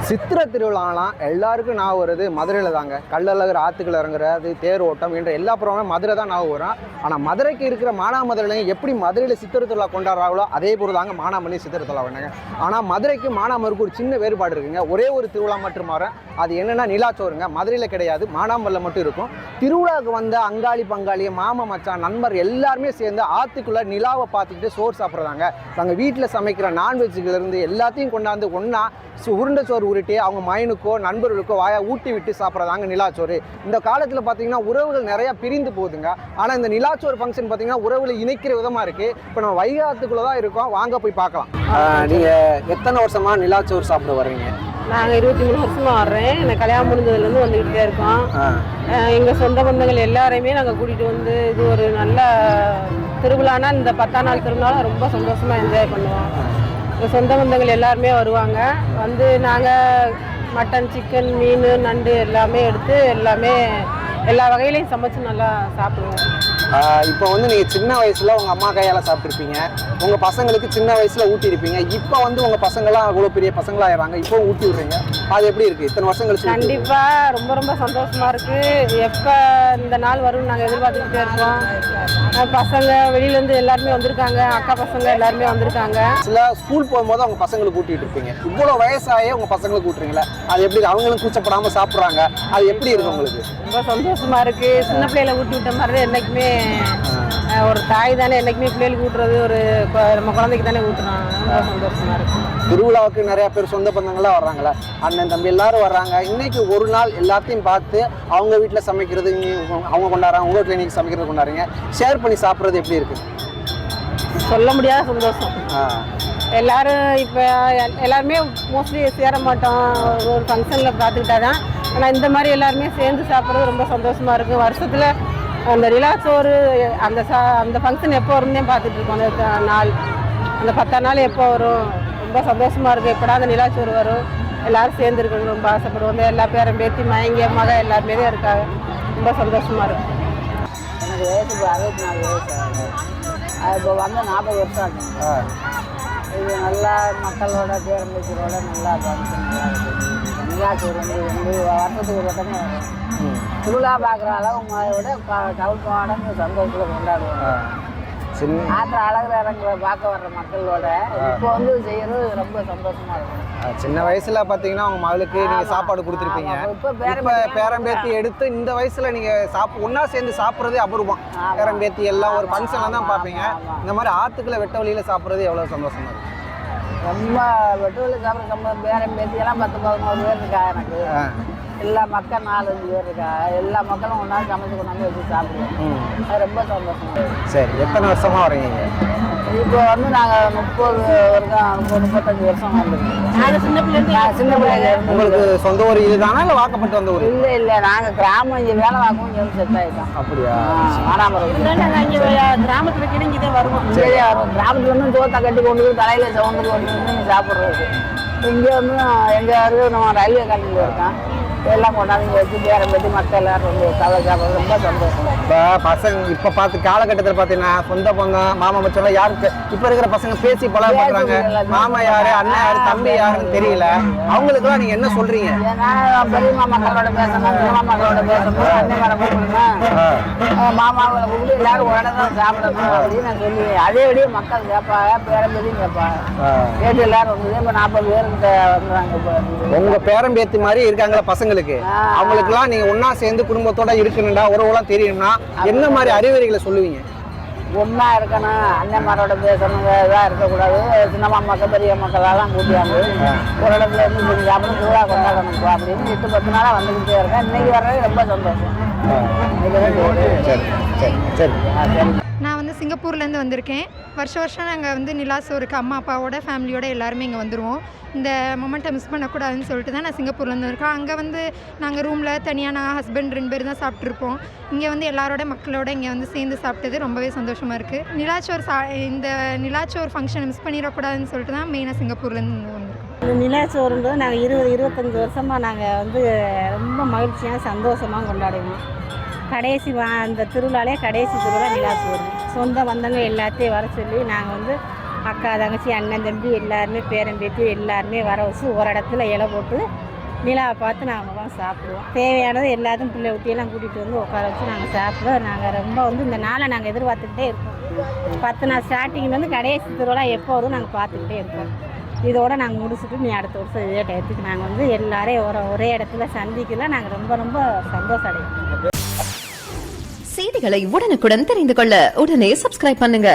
சித்திரை திருவிழாலாம் எல்லாருக்கும் நான் வருது மதுரையில் தாங்க. கள்ளழகர் ஆற்றுக்குள்ள இறங்குறது, தேர் ஓட்டம் என்ற எல்லா ப்ரோக்ராமும் மதுரை தான் நான் வரும். ஆனால் மதுரைக்கு இருக்கிற மானாமதுரையிலையும் எப்படி மதுரையில் சித்திரை திருவிழா கொண்டாடுறாங்களோ அதே போல் தாங்க மானாமல்லி சித்திரை திருவிழா வேணுங்க. ஆனால் மதுரைக்கு மானாமருக்கு ஒரு சின்ன வேறுபாடு இருக்குங்க. ஒரே ஒரு திருவிழா மட்டும் மாறும். அது என்னென்னா நிலாச்சோறுங்க. மதுரையில் கிடையாது, மானாமல்ல மட்டும் இருக்கும். திருவிழாவுக்கு வந்த அங்காளி பங்காளி மாமா மச்சான் நண்பர் எல்லாருமே சேர்ந்து ஆற்றுக்குள்ளே நிலாவை பார்த்துக்கிட்டு சோறு சாப்பிட்றாங்க. நாங்கள் வீட்டில் சமைக்கிற நான்வெஜ்ஜுலேருந்து எல்லாத்தையும் கொண்டாந்து ஒன்றா உருண்டை சோறு உருட்டி அவங்க மயனுக்கோ நண்பர்களுக்கோ வாயா ஊட்டி விட்டு சாப்பிட்றதாங்க நிலாச்சோறு. இந்த காலத்தில் பார்த்தீங்கன்னா உறவுகள் நிறையா பிரிந்து போகுதுங்க. ஆனால் இந்த நிலாச்சோறு ஃபங்க்ஷன் பார்த்தீங்கன்னா உறவுகளை இணைக்கிற விதமாக இருக்குது. இப்போ நம்ம வைகாத்துக்குள்ளே தான் இருக்கோம், வாங்க போய் பார்க்கலாம். நீங்கள் எத்தனை வருஷமாக நிலாச்சோறு சாப்பிட வர்றீங்க? நாங்கள் 23 வருஷமாக வர்றேன். எனக்கு கல்யாணம் முடிஞ்சதுலேருந்து வந்துக்கிட்டே இருக்கோம். எங்கள் சொந்த பந்தங்கள் எல்லாரையுமே நாங்கள் கூட்டிகிட்டு வந்து இது ஒரு நல்ல திருவிழானா இந்த 10ஆம் நாள் திருவிழாவில் ரொம்ப சந்தோஷமாக என்ஜாய் பண்ணுவோம். எங்கள் சொந்த பந்தங்கள் எல்லாருமே வருவாங்க. வந்து நாங்கள் மட்டன், சிக்கன், மீன், நண்டு எல்லாமே எடுத்து எல்லா வகையிலையும் சமைச்சு நல்லா சாப்பிடுவோம். இப்போ வந்து நீங்கள் சின்ன வயசில் உங்கள் அம்மா கையால் சாப்பிட்ருப்பீங்க, உங்கள் பசங்களுக்கு சின்ன வயசில் ஊட்டியிருப்பீங்க. இப்போ வந்து உங்கள் பசங்களாம் அவ்வளோ பெரிய பசங்களாகிறாங்க, இப்போ ஊட்டி விட்றீங்க. அது எப்படி இருக்குது இத்தனை வருஷம் கழிச்சு? கண்டிப்பாக ரொம்ப ரொம்ப சந்தோஷமாக இருக்குது. எப்போ இந்த நாள் வரும்னு நாங்கள் எதிர்பார்த்துக்கிட்டே இருக்கோம். பசங்க வெளியிலேருந்து எல்லாருமே வந்திருக்காங்க, அக்கா பசங்க எல்லாருமே வந்திருக்காங்க. சில ஸ்கூல் போகும்போது அவங்க பசங்களுக்கு ஊட்டிகிட்டு இருப்பீங்க, இவ்வளோ வயசாகவே உங்கள் பசங்களுக்கு ஊட்டுறீங்களா? அது எப்படி அவங்களும் கூச்சப்படாமல் சாப்பிட்றாங்க? அது எப்படி இருக்குது உங்களுக்கு? ரொம்ப சந்தோஷமாக இருக்குது. சின்ன பிள்ளைகளை ஊட்டி விட்ட மாதிரி என்றைக்குமே ஒரு தாய் தானே என்றைக்குமே பிள்ளைகளுக்கு ஊட்டுறது ஒரு நம்ம குழந்தைக்கு தானே ஊட்டுறோம். ரொம்ப சந்தோஷமாக இருக்குது. திருவிழாவுக்கு நிறையா பேர் சொந்த பந்தங்களாக வர்றாங்களா? அண்ணன் தம்பி எல்லாரும் வர்றாங்க. இன்னைக்கு ஒரு நாள் எல்லாத்தையும் பார்த்து அவங்க வீட்டில் சமைக்கிறது அவங்க கொண்டாடுறாங்க, உங்கள் வீட்டில் இன்னைக்கு சமைக்கிறது கொண்டாடுறீங்க. ஷேர் பண்ணி சாப்பிட்றது எப்படி இருக்குது? சொல்ல முடியாத சந்தோஷம். எல்லாரும் இப்போ எல்லாருமே மோஸ்ட்லி சேர மாட்டோம், ஒரு ஃபங்க்ஷனில் பார்த்துக்கிட்டா தான். ஆனால் இந்த மாதிரி எல்லாருமே சேர்ந்து சாப்பிட்றது ரொம்ப சந்தோஷமாக இருக்குது. வருஷத்தில் அந்த நிலாச்சோறு அந்த ஃபங்க்ஷன் எப்போ வரும்னே பார்த்துட்ருக்கோம். அந்த நாள் அந்த 10ஆம் நாள் எப்போ வரும், ரொம்ப சந்தோஷமாக இருக்குது. எப்படா அந்த நிலாச்சோறு வரும், எல்லோரும் சேர்ந்துருக்கணும் ரொம்ப ஆசைப்படுவோம். எல்லா பேரும் பேத்தி மயங்க மக எல்லாருமே தான் இருக்காங்க. ரொம்ப சந்தோஷமாக இருக்குது. எனக்கு வயசு 64 வயசு ஆகுது. அது இப்போ வந்து 40 வருஷம் ஆகுது. இது நல்லா மக்களோட பேரம்பேச்சியோட நல்லா ஃபங்க்ஷன் நல்லா இருக்குது. நிலாச்சோறு வந்து வருஷத்துக்கு ஒரு வட்டமே வரும். திருவிழா பார்க்குற அளவு விட டவுன் மாடன்னு சந்தோஷத்தில் கொண்டாடுவாங்க. ஆத்திர அழகிற இறங்குற பார்க்க வர்ற மக்களோட இப்போ வந்து செய்யறது ரொம்ப சந்தோஷமா இருக்கும். சின்ன வயசுல பாத்தீங்கன்னா அவங்க மகளுக்கு நீங்க சாப்பாடு கொடுத்துருப்பீங்க. இப்போ பேரம்பேத்தி எடுத்து இந்த வயசுல நீங்க ஒன்னா சேர்ந்து சாப்பிட்றதே அபூர்வம். பேரம்பேத்தி எல்லாம் ஒரு ஃபங்க்ஷன்ல தான் பார்ப்பீங்க. இந்த மாதிரி ஆத்துக்குள்ள வெட்ட வழியில சாப்பிட்றது எவ்வளவு சந்தோஷமா இருக்கு. ரொம்ப வெட்ட வழி சாப்பிட்ற பேரம்பேத்தி எல்லாம் 10-11 பேர் இருக்கா. எனக்கு எல்லா மக்கள் 4-5 பேர் இருக்கா. எல்லா மக்களும் ஒன்றா சமைச்சு கொண்டாந்து வச்சு சாப்பிடுவோம். அது ரொம்ப சந்தோஷம். சரி, எத்தனை வருஷமா வரீங்க? இப்போ வந்து நாங்கள் 35 வருஷம் வந்துருக்கோம். சின்ன பிள்ளைங்க. உங்களுக்கு சொந்த ஊர் இதுதானா இல்லை வாக்கப்பட்டு வந்த ஊர்? இல்லை நாங்கள் கிராமம் இங்கே வேலை பார்க்கவும் இங்கே செட் ஆகிட்டோம். அப்படியா? மானாமரம் கிராமத்தில் கிடங்கிதே வருவோம். சரி வரும். கிராமத்துல இருந்து தோத்தை கட்டி கொண்டு போய் தலையில சவுண்டு கொண்டு வந்து சாப்பிட்றது. இங்கே வந்து எங்கள் நம்ம ரயில்வே கண்டியில் இருக்கோம். எல்லாம் கொண்டாந்து வச்சு பேரம் பற்றி மக்கள் எல்லாரும் வந்து தலை சாப்பிட்றது ரொம்ப சந்தோஷம். இப்போ பசங்க இப்போ பார்த்து காலகட்டத்தில் பார்த்தீங்கன்னா சொந்த பந்தம் மாமா மச்சம் யாருக்கு இப்போ இருக்கிற பசங்க பேசி பழகுறாங்க. மாமா யாரு, அண்ணன் யாரு, தம்பி யாருன்னு தெரியல. அவங்களுக்குலாம் நீங்கள் என்ன சொல்றீங்க? ஏன்னா பெரியம்மா மக்களோட பேசணும், சினிமா மக்களோட பேசணும், அண்ணன் மேலே கூப்பிடணும், மாமாவை கூப்பிட்டு எல்லாரும் உடனே தான் சாப்பிடணும் அப்படின்னு நான் சொல்லி அதேபடியே மக்கள் கேட்பாங்க, பேரம்பேத்தியும் கேட்பாங்க. கேட்டு எல்லாரும் வந்து இப்போ 40 பேர்கிட்ட வந்துடுறாங்க. இப்போ உங்கள் பேரம்பேத்தி மாதிரி இருக்காங்களா பசங்க? அவங்களுக்குலாம் நீங்க ஒன்னா சேர்ந்து குடும்பத்தோட இருக்கணும்டா, உறவுலாம் தெரியணும்னா என்ன மாதிரி அறிவுரைகளை சொல்லுவீங்க? ஒன்றா இருக்கணும், அண்ணன்மாரோட பேசணும், இதாக இருக்கக்கூடாது. சின்னம்மா மக்கள் பெரிய மக்களெல்லாம் கூட்டியாந்து ஒரு இடத்துல இருந்து கொஞ்சம் சாப்பிட்டு திருவிழா கொண்டாடணும் அப்படின்னு 8-10 நாளாக வந்துக்கிட்டே இருக்கேன். இன்னைக்கு வர்றது ரொம்ப சந்தோஷம். நான் வந்து சிங்கப்பூர்லேருந்து வந்திருக்கேன். வருஷம் நாங்கள் வந்து நிலாச்சோறுக்கு அம்மா அப்பாவோட ஃபேமிலியோட எல்லாருமே இங்கே வந்துடுவோம். இந்த மொமெண்ட்டை மிஸ் பண்ணக்கூடாதுன்னு சொல்லிட்டு தான் நான் சிங்கப்பூர்லேருந்து இருக்கோம். அங்கே வந்து நாங்கள் ரூமில் தனியாக நான் ஹஸ்பண்ட் 2 பேர் தான் சாப்பிட்ருப்போம். இங்கே வந்து எல்லாரோட மக்களோட இங்கே வந்து சேர்ந்து சாப்பிட்டது ரொம்பவே சந்தோஷமாக இருக்குது. இந்த நிலாச்சோறு ஃபங்க்ஷனை மிஸ் பண்ணிடக்கூடாதுன்னு சொல்லிட்டு தான் மெயினாக சிங்கப்பூர்லேருந்து வந்திருக்கோம். இந்த நிலாச்சோறுன்றது நாங்கள் 20-25 வருஷமாக நாங்கள் வந்து ரொம்ப மகிழ்ச்சியாக சந்தோஷமாக கொண்டாடுவோம். கடைசி அந்த திருவிழாலே கடைசி திருவிழா நிலாச்சோறு. சொந்த பந்தங்க எல்லாத்தையும் வர சொல்லி நாங்கள் வந்து அக்கா தங்கச்சி அண்ணன் தம்பி எல்லாருமே பேரன் பேத்தி எல்லாருமே வர வச்சு ஒரு இடத்துல இலை போட்டு நிலாவை பார்த்து நாங்கள் சாப்பிடுவோம். தேவையானது எல்லாத்தையும் பிள்ளை ஊட்டியெல்லாம் கூட்டிகிட்டு வந்து உட்கார வச்சு நாங்கள் சாப்பிடுவோம். நாங்கள் ரொம்ப வந்து இந்த நாளை நாங்கள் எதிர்பார்த்துக்கிட்டே இருக்கோம். 10 நாள் ஸ்டார்டிங்லேருந்து கடைசி திருவிழா எப்போ வரும் நாங்கள் பார்த்துக்கிட்டே இருக்கோம். இதோடு நாங்கள் முடிச்சுட்டு நீ அடுத்த வருஷம் இதே டயத்துக்கு நாங்கள் வந்து எல்லாரையும் ஒரே இடத்துல சந்திக்கல நாங்கள் ரொம்ப ரொம்ப சந்தோஷம் அடைவோம். செய்திகளை உடனுக்குடன் தெரிந்து கொள்ள உடனே சப்ஸ்கிரைப் பண்ணுங்க.